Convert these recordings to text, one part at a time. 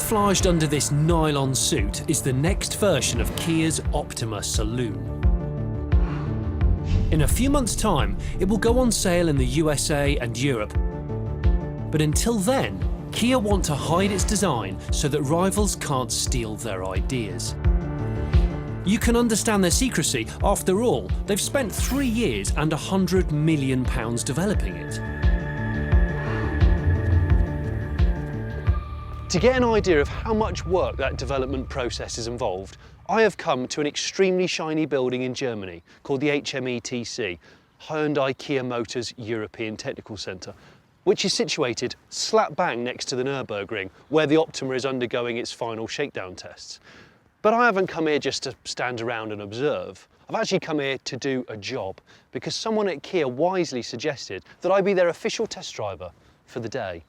Camouflaged under this nylon suit is the next version of Kia's Optima Saloon. In a few months' time, it will go on sale in the USA and Europe. But until then, Kia want to hide its design so that rivals can't steal their ideas. You can understand their secrecy. After all, they've spent 3 years and £100 million developing it. To get an idea of how much work that development process is involved, I have come to an extremely shiny building in Germany called the HMETC, Hyundai Kia Motors European Technical Centre, which is situated slap bang next to the Nürburgring, where the Optima is undergoing its final shakedown tests. But I haven't come here just to stand around and observe. I've actually come here to do a job, because someone at Kia wisely suggested that I be their official test driver for the day.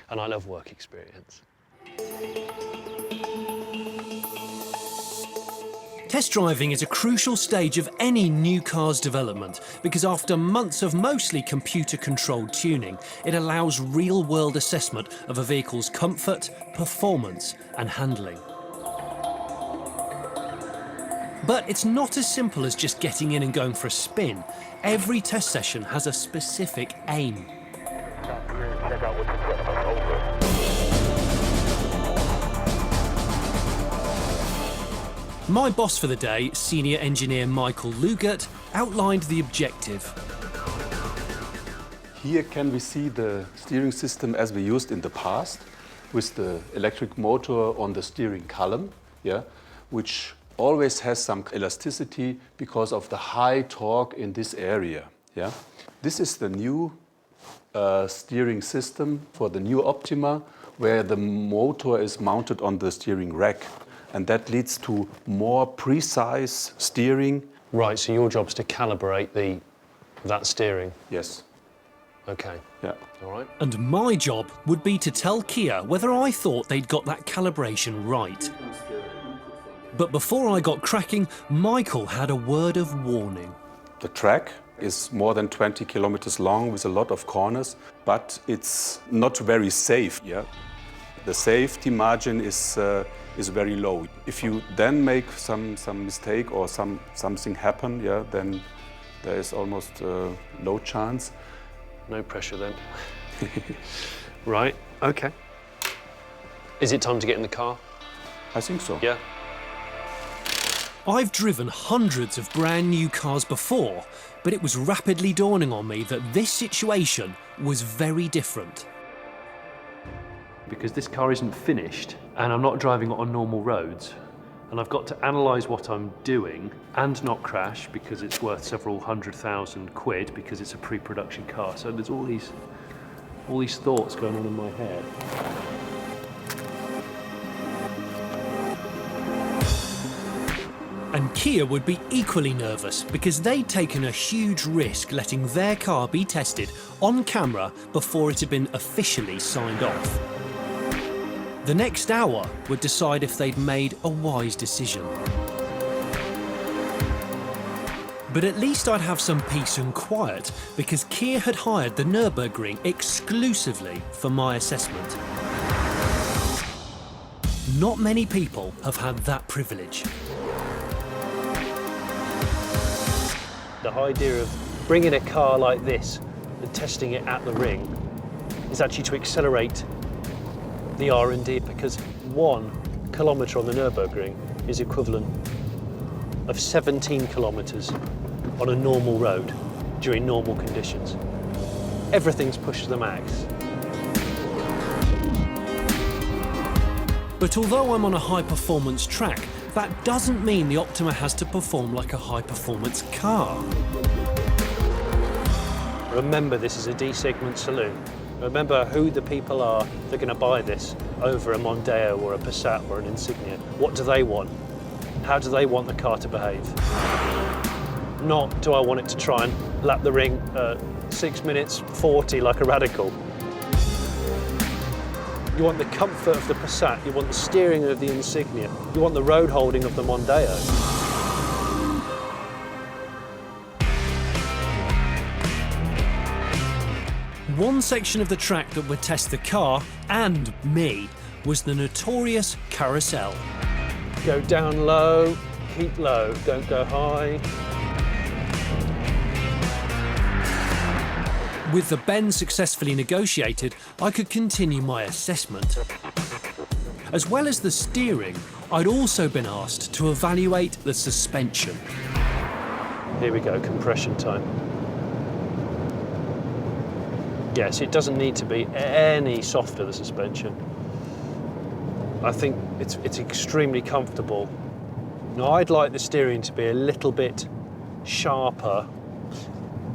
And I love work experience. Test driving is a crucial stage of any new car's development because after months of mostly computer-controlled tuning, it allows real-world assessment of a vehicle's comfort, performance and handling. But it's not as simple as just getting in and going for a spin. Every test session has a specific aim. My boss for the day, Senior Engineer Michael Lugert, outlined the objective. Here can we see the steering system as we used in the past, with the electric motor on the steering column, which always has some elasticity because of the high torque in this area. This is the new steering system for the new Optima, where the motor is mounted on the steering rack. And that leads to more precise steering. Right, so your job's to calibrate that steering? Yes. OK. Yeah. All right. And my job would be to tell Kia whether I thought they'd got that calibration right. But before I got cracking, Michael had a word of warning. The track is more than 20 kilometers long with a lot of corners, but it's not very safe. The safety margin is very low. If you then make some mistake or something happen, then there is almost no chance. No pressure then. Right, OK. Is it time to get in the car? I think so. Yeah. I've driven hundreds of brand new cars before, but it was rapidly dawning on me that this situation was very different. Because this car isn't finished and I'm not driving it on normal roads, and I've got to analyse what I'm doing and not crash because it's worth several £100,000 because it's a pre-production car. So there's all these thoughts going on in my head. And Kia would be equally nervous because they'd taken a huge risk letting their car be tested on camera before it had been officially signed off. The next hour would decide if they'd made a wise decision. But at least I'd have some peace and quiet because Kia had hired the Nürburgring exclusively for my assessment. Not many people have had that privilege. The idea of bringing a car like this and testing it at the ring is actually to accelerate the R&D, because 1 kilometre on the Nürburgring is equivalent of 17 kilometres on a normal road during normal conditions. Everything's pushed to the max. But although I'm on a high-performance track, that doesn't mean the Optima has to perform like a high-performance car. Remember, this is a D-segment saloon. Remember who the people are that are going to buy this over a Mondeo or a Passat or an Insignia. What do they want? How do they want the car to behave? Not do I want it to try and lap the ring 6 minutes 40 like a radical. You want the comfort of the Passat, you want the steering of the Insignia, you want the road holding of the Mondeo. One section of the track that would test the car, and me, was the notorious carousel. Go down low, keep low, don't go high. With the bend successfully negotiated, I could continue my assessment. As well as the steering, I'd also been asked to evaluate the suspension. Here we go, compression time. Yes, it doesn't need to be any softer, the suspension. I think it's extremely comfortable. Now, I'd like the steering to be a little bit sharper,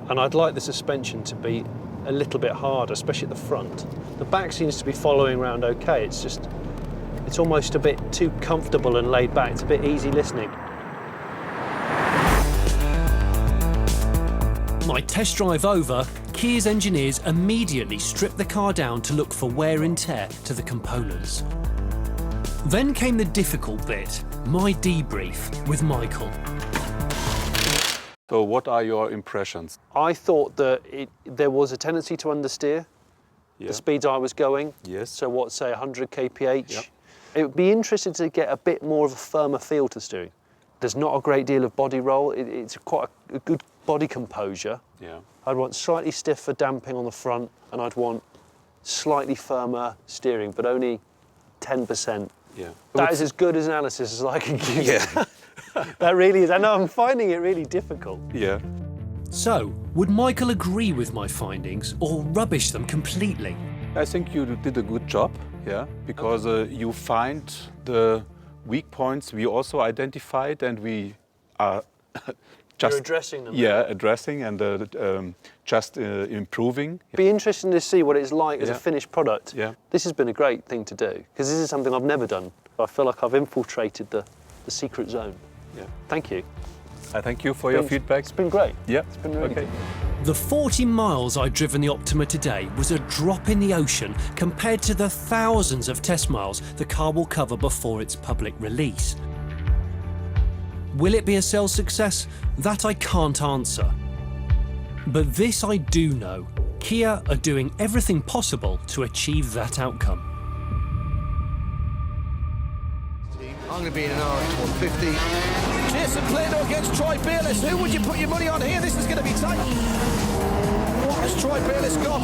and I'd like the suspension to be a little bit harder, especially at the front. The back seems to be following around okay. It's almost a bit too comfortable and laid back. It's a bit easy listening. My test drive over, Kia's engineers immediately stripped the car down to look for wear and tear to the components. Then came the difficult bit, my debrief with Michael. So what are your impressions? I thought that there was a tendency to understeer the speeds I was going. Yes. So what, say 100 kph? Yep. It would be interesting to get a bit more of a firmer feel to steering. There's not a great deal of body roll. It's quite a good body composure. Yeah. I'd want slightly stiffer damping on the front, and I'd want slightly firmer steering, but only 10%. Yeah. That is as good as analysis as I can give. Yeah. That really is. I know I'm finding it really difficult. Yeah. So, would Michael agree with my findings or rubbish them completely? I think you did a good job, yeah, because you find the weak points we also identified, and we are just You're addressing them. Yeah, addressing and just improving. It'd be interesting to see what it's like as a Yeah. finished product. Yeah. This has been a great thing to do, because this is something I've never done. I feel like I've infiltrated the secret zone. Yeah. Thank you. I thank you for your feedback. It's been great. Yeah. It's been really okay. good. The 40 miles I'd driven the Optima today was a drop in the ocean compared to the thousands of test miles the car will cover before its public release. Will it be a sales success? That I can't answer. But this I do know, Kia are doing everything possible to achieve that outcome. I'm going to be in an RX150. Jason Plano against Troy Bayliss. Who would you put your money on here? This is going to be tight. What has Troy Bayliss got?